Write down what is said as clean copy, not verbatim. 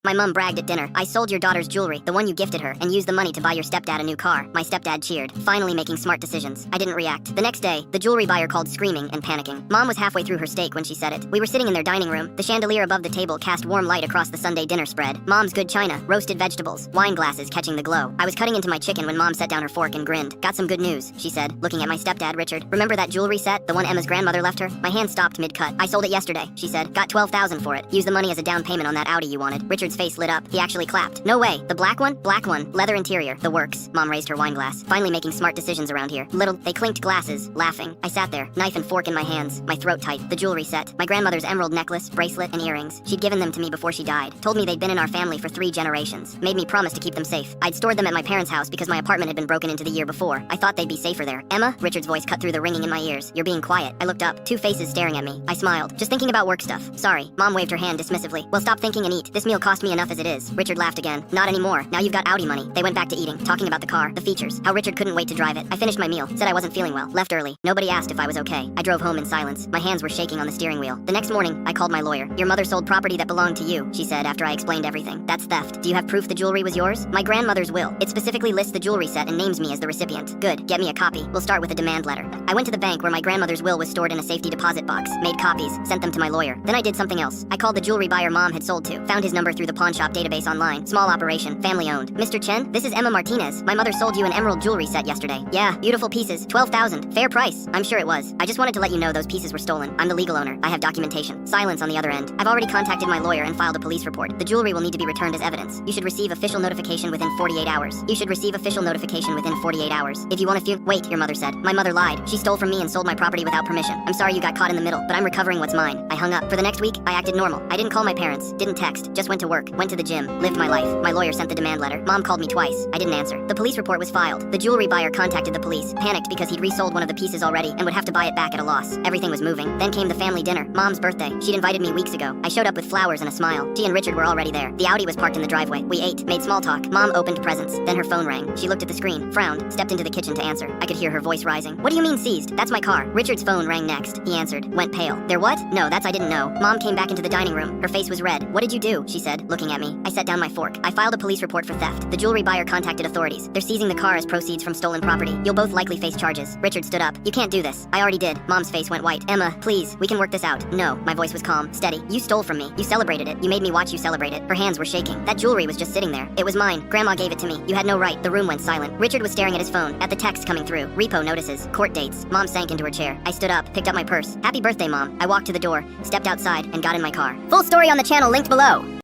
My mom bragged at dinner. I sold your daughter's jewelry, the one you gifted her, and used the money to buy your stepdad a new car. My stepdad cheered, finally making smart decisions. I didn't react. The next day, the jewelry buyer called screaming and panicking. Mom was halfway through her steak when she said it. We were sitting in their dining room. The chandelier above the table cast warm light across the Sunday dinner spread. Mom's good china, roasted vegetables, wine glasses catching the glow. I was cutting into my chicken when Mom set down her fork and grinned. Got some good news, she said, looking at my stepdad, Richard. Remember that jewelry set, the one Emma's grandmother left her? My hand stopped mid-cut. I sold it yesterday, she said. Got $12,000 for it. Used the money as a down payment on that Audi you wanted. Richard's face lit up. He actually clapped. No way. The black one? Black one. Leather interior. The works. Mom raised her wine glass. Finally making smart decisions around here. They clinked glasses, laughing. I sat there, knife and fork in my hands, my throat tight. The jewelry set. My grandmother's emerald necklace, bracelet, and earrings. She'd given them to me before she died. Told me they'd been in our family for 3 generations. Made me promise to keep them safe. I'd stored them at my parents' house because my apartment had been broken into the year before. I thought they'd be safer there. Emma? Richard's voice cut through the ringing in my ears. You're being quiet. I looked up. 2 faces staring at me. I smiled. Just thinking about work stuff. Sorry. Mom waved her hand dismissively. Well, stop thinking and eat. This meal cost me enough as it is. Richard laughed again. Not anymore. Now you've got Audi money. They went back to eating, talking about the car, the features, how Richard couldn't wait to drive it. I finished my meal, said I wasn't feeling well, left early. Nobody asked if I was okay. I drove home in silence. My hands were shaking on the steering wheel. The next morning, I called my lawyer. Your mother sold property that belonged to you, she said after I explained everything. That's theft. Do you have proof the jewelry was yours? My grandmother's will. It specifically lists the jewelry set and names me as the recipient. Good. Get me a copy. We'll start with a demand letter. I went to the bank where my grandmother's will was stored in a safety deposit box, made copies, sent them to my lawyer. Then I did something else. I called the jewelry buyer Mom had sold to. Found his number through the pawn shop database online. Small operation, family owned. Mr. Chen, this is Emma Martinez. My mother sold you an emerald jewelry set yesterday. Yeah, beautiful pieces. 12,000. Fair price. I'm sure it was. I just wanted to let you know those pieces were stolen. I'm the legal owner. I have documentation. Silence on the other end. I've already contacted my lawyer and filed a police report. The jewelry will need to be returned as evidence. You should receive official notification within 48 hours. You should receive official notification within 48 hours. If you want to wait, your mother said. My mother lied. She stole from me and sold my property without permission. I'm sorry you got caught in the middle, but I'm recovering what's mine. I hung up. For the next week, I acted normal. I didn't call my parents, didn't text, just went to work, went to the gym, lived my life. My lawyer sent the demand letter. Mom called me twice. I didn't answer. The police report was filed. The jewelry buyer contacted the police, panicked because he'd resold one of the pieces already and would have to buy it back at a loss. Everything was moving. Then came the family dinner. Mom's birthday. She'd invited me weeks ago. I showed up with flowers and a smile. She and Richard were already there. The Audi was parked in the driveway. We ate, made small talk. Mom opened presents. Then her phone rang. She looked at the screen, frowned, stepped into the kitchen to answer. I could hear her voice rising. What do you mean seized? That's my car. Richard's phone rang next. He answered. Went pale. There what? No, that's I didn't know. Mom came back into the dining room. Her face was red. What did you do? She said, looking at me. I set down my fork. I filed a police report for theft. The jewelry buyer contacted authorities. They're seizing the car as proceeds from stolen property. You'll both likely face charges. Richard stood up. You can't do this. I already did. Mom's face went white. Emma, please, we can work this out. No, my voice was calm, steady. You stole from me. You celebrated it. You made me watch you celebrate it. Her hands were shaking. That jewelry was just sitting there. It was mine. Grandma gave it to me. You had no right. The room went silent. Richard was staring at his phone, at the text coming through. Repo notices, court dates. Mom sank into her chair. I stood up, picked up my purse. Happy birthday, Mom. I walked to the door, stepped outside, and got in my car. Full story on the channel linked below.